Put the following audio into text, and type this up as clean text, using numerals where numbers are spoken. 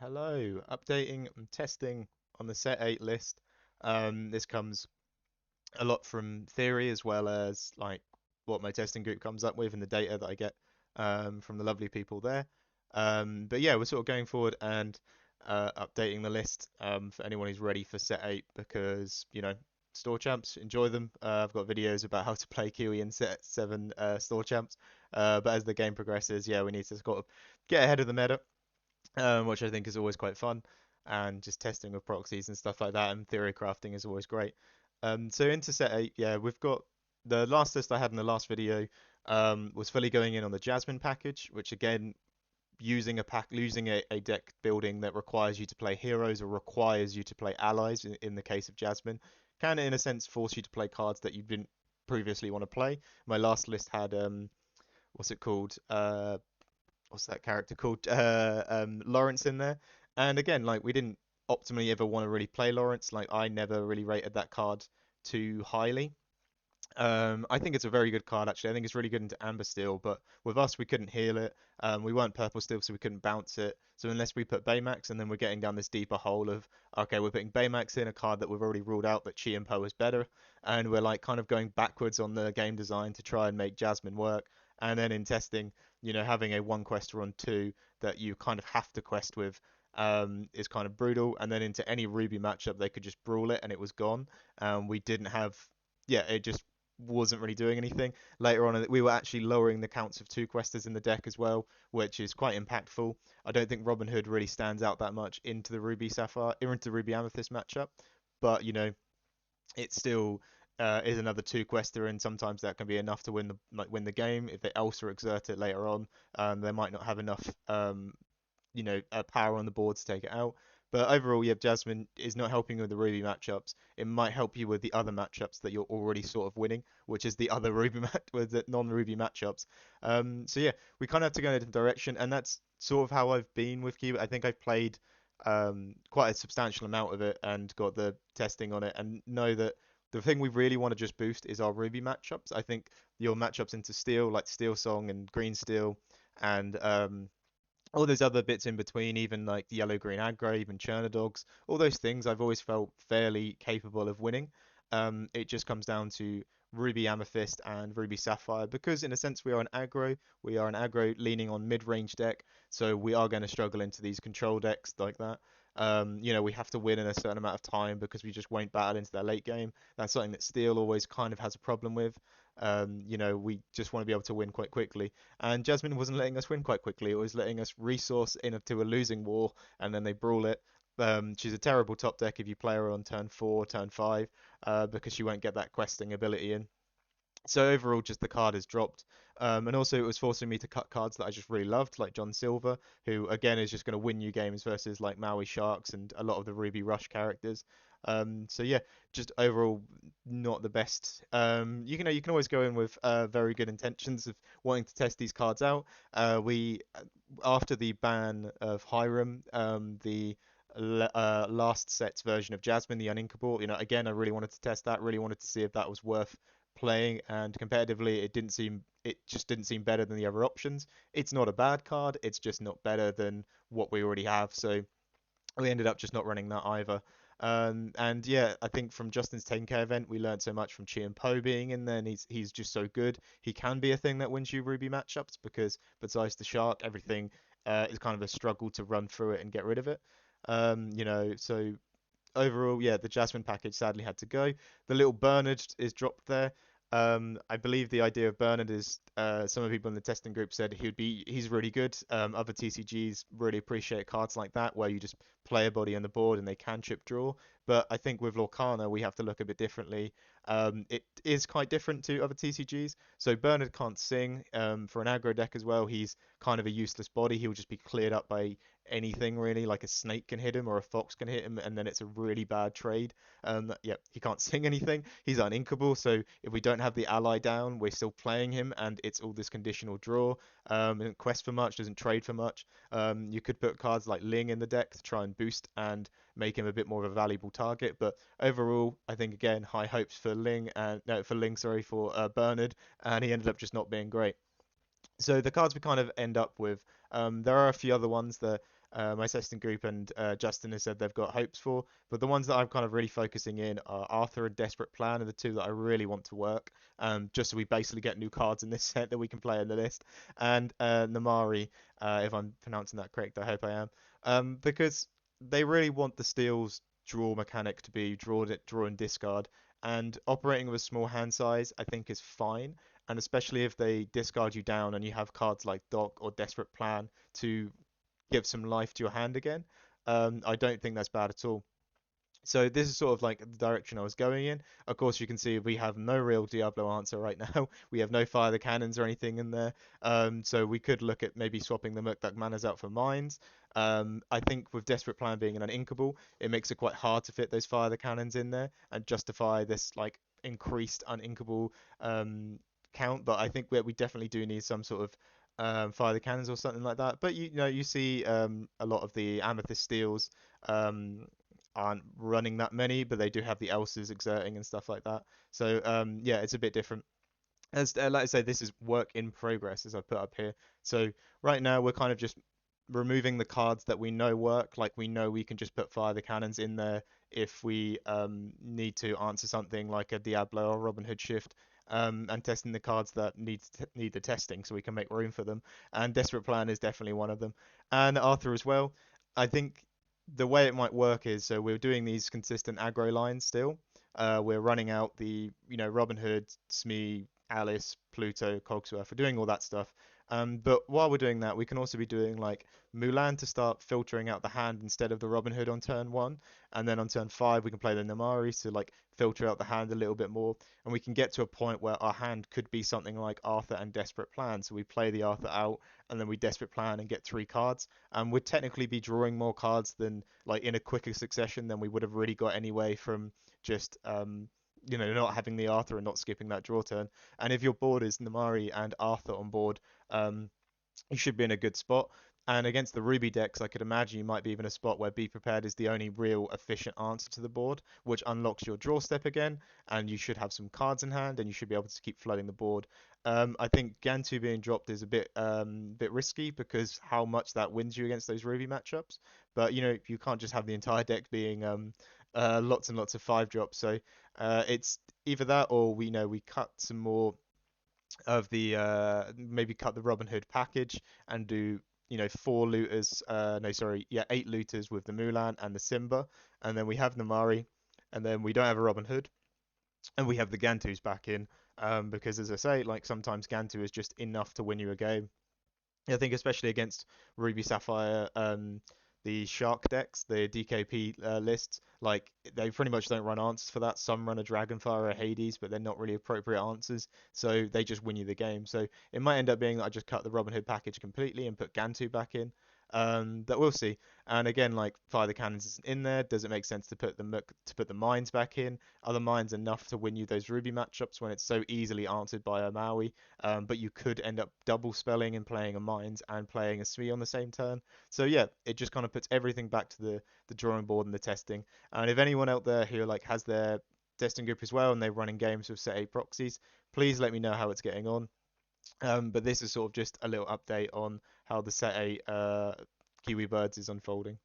Hello, updating and testing on the set 8 list. This comes a lot from theory as well as like what my testing group comes up with and the data that I get from the lovely people there. But yeah, we're sort of going forward and updating the list for anyone who's ready for set 8 because, store champs, enjoy them. I've got videos about how to play Kiwi in set 7 store champs. But as the game progresses, yeah, we need to sort of get ahead of the meta, which I think is always quite fun, and just testing with proxies and stuff like that, and theory crafting is always great. So into set 8, yeah, we've got the last list I had in the last video was fully going in on the Jasmine package, which again, using a deck building that requires you to play heroes or requires you to play allies in the case of Jasmine, can in a sense force you to play cards that you didn't previously want to play. My last list had what's it called? What's that character called? Lawrence in there. And again, like we didn't optimally ever want to really play Lawrence. Like I never really rated that card too highly. I think it's a very good card actually. I think it's really good into Amber Steel, but with us we couldn't heal it. We weren't Purple Steel, so we couldn't bounce it. So unless we put Baymax, and then we're getting down this deeper hole of okay, we're putting Baymax in a card that we've already ruled out that Chi and Po is better, and we're like kind of going backwards on the game design to try and make Jasmine work. And then in testing, having a one quester on two that you kind of have to quest with is kind of brutal. And then into any Ruby matchup, they could just brawl it and it was gone. We didn't have, yeah, it just wasn't really doing anything. Later on, we were actually lowering the counts of two questers in the deck as well, which is quite impactful. I don't think Robin Hood really stands out that much into the Ruby Sapphire, or into the Ruby Amethyst matchup, but it still is another two quester, and sometimes that can be enough to win the game. If they also exert it later on, they might not have enough power on the board to take it out. But overall, yeah, Jasmine is not helping with the Ruby matchups. It might help you with the other matchups that you're already sort of winning, which is the other Ruby with the non-Ruby matchups. So yeah, we kind of have to go in a different direction, and that's sort of how I've been with Kiwi. I think I've played quite a substantial amount of it and got the testing on it, and know that the thing we really want to just boost is our Ruby matchups. I think your matchups into Steel, like Steel Song and Green Steel, and all those other bits in between, even like the yellow green aggro, even Churner dogs, all those things I've always felt fairly capable of winning. It just comes down to Ruby Amethyst and Ruby Sapphire because in a sense we are an aggro leaning on mid-range deck, so we are going to struggle into these control decks like that. We have to win in a certain amount of time because we just won't battle into their late game. That's something that Steel always kind of has a problem with. We just want to be able to win quite quickly. And Jasmine wasn't letting us win quite quickly. It was letting us resource into a losing war, and then they brawl it. She's a terrible top deck if you play her on turn 4, turn 5, because she won't get that questing ability in. So overall, just the card has dropped. And also, it was forcing me to cut cards that I just really loved, like John Silver, who again is just going to win you games versus like Maui Sharks and a lot of the Ruby Rush characters. So yeah, just overall not the best. You can always go in with very good intentions of wanting to test these cards out. We After the ban of Hiram, the last set's version of Jasmine, the Uninkable, again, I really wanted to test that. Really wanted to see if that was worth playing, and competitively it just didn't seem better than the other options. It's not a bad card, it's just not better than what we already have, so we ended up just not running that either. And yeah, I think from Justin's 10k event, we learned so much from Chi and Po being in there, and he's just so good. He can be a thing that wins you Ruby matchups because besides the Shark, everything is kind of a struggle to run through it and get rid of it. So overall, yeah, the Jasmine package sadly had to go. The little Bernard is dropped there. I believe the idea of Bernard is some of the people in the testing group said he's really good. Other TCGs really appreciate cards like that where you just play a body on the board and they can chip draw. But I think with Lorcana we have to look a bit differently. It is quite different to other TCGs. So Bernard can't sing. For an aggro deck as well, he's kind of a useless body. He'll just be cleared up by anything really, like a snake can hit him or a fox can hit him, and then it's a really bad trade. Yeah, he can't sing anything. He's uninkable, so if we don't have the ally down, we're still playing him, and it's all this conditional draw. Doesn't quest for much, doesn't trade for much. You could put cards like Ling in the deck to try and boost and make him a bit more of a valuable target. But overall, I think again high hopes for Ling and no for Ling, sorry, for Bernard, and he ended up just not being great. So the cards we kind of end up with, there are a few other ones that My testing group and Justin has said they've got hopes for. But the ones that I'm kind of really focusing in are Arthur and Desperate Plan are the two that I really want to work. Just so we basically get new cards in this set that we can play in the list. And Namari, if I'm pronouncing that correct, I hope I am. Because they really want the steals draw mechanic to be draw and discard. And operating with a small hand size, I think, is fine. And especially if they discard you down and you have cards like Dock or Desperate Plan to give some life to your hand again, I don't think that's bad at all. So this is sort of like the direction I was going in. Of course, you can see we have no real Diablo answer right now. We have no fire the cannons or anything in there. So we could look at maybe swapping the Murktide Manas out for mines. I think with Desperate Plan being an uninkable, it makes it quite hard to fit those fire the cannons in there and justify this like increased uninkable um, count. But I think we definitely do need some sort of fire the cannons or something like that. But you know you see a lot of the Amethyst steals. Um, aren't running that many, but they do have the else's exerting and stuff like that. So yeah, it's a bit different. As like I say, this is work in progress as I put up here. So right now we're kind of just removing the cards that we know work. Like we know we can just put fire the cannons in there if we need to answer something like a Diablo or Robin Hood shift. And testing the cards that need the testing so we can make room for them. And Desperate Plan is definitely one of them. And Arthur as well. I think the way it might work is so we're doing these consistent aggro lines still. We're running out the Robin Hood, Smee, Alice, Pluto, Cogsworth. We're doing all that stuff. But while we're doing that, we can also be doing like Mulan to start filtering out the hand instead of the Robin Hood on turn one, and then on turn five we can play the Namari to like filter out the hand a little bit more, and we can get to a point where our hand could be something like Arthur and Desperate Plan. So we play the Arthur out, and then we Desperate Plan and get three cards, and we'd technically be drawing more cards than like in a quicker succession than we would have really got anyway from just not having the Arthur and not skipping that draw turn. And if your board is Namari and Arthur on board, um, you should be in a good spot. And against the Ruby decks, I could imagine you might be in a spot where Be Prepared is the only real efficient answer to the board, which unlocks your draw step again, and you should have some cards in hand, and you should be able to keep flooding the board. I think Gantu being dropped is a bit risky because how much that wins you against those Ruby matchups. But you can't just have the entire deck being lots and lots of five drops. So it's either that or we cut some more of the maybe cut the Robin Hood package and do four looters no sorry yeah eight looters with the Mulan and the Simba, and then we have Namari, and then we don't have a Robin Hood, and we have the Gantus back in, because as I say, like sometimes Gantu is just enough to win you a game. I think especially against Ruby Sapphire, the Shark decks, the DKP lists, like they pretty much don't run answers for that. Some run a Dragonfire or a Hades, but they're not really appropriate answers, so they just win you the game. So it might end up being that I just cut the Robin Hood package completely and put Gantu back in. That we'll see. And again, like Fire the Cannons isn't in there. Does it make sense to put the mines back in? Are the mines enough to win you those Ruby matchups when it's so easily answered by a Maui? But you could end up double spelling and playing a mines and playing a Smee on the same turn. So yeah, it just kind of puts everything back to the drawing board and the testing. And if anyone out there who like has their testing group as well and they're running games with set 8 proxies, please let me know how it's getting on. But this is sort of just a little update on how the set 8 Kiwi Birds is unfolding.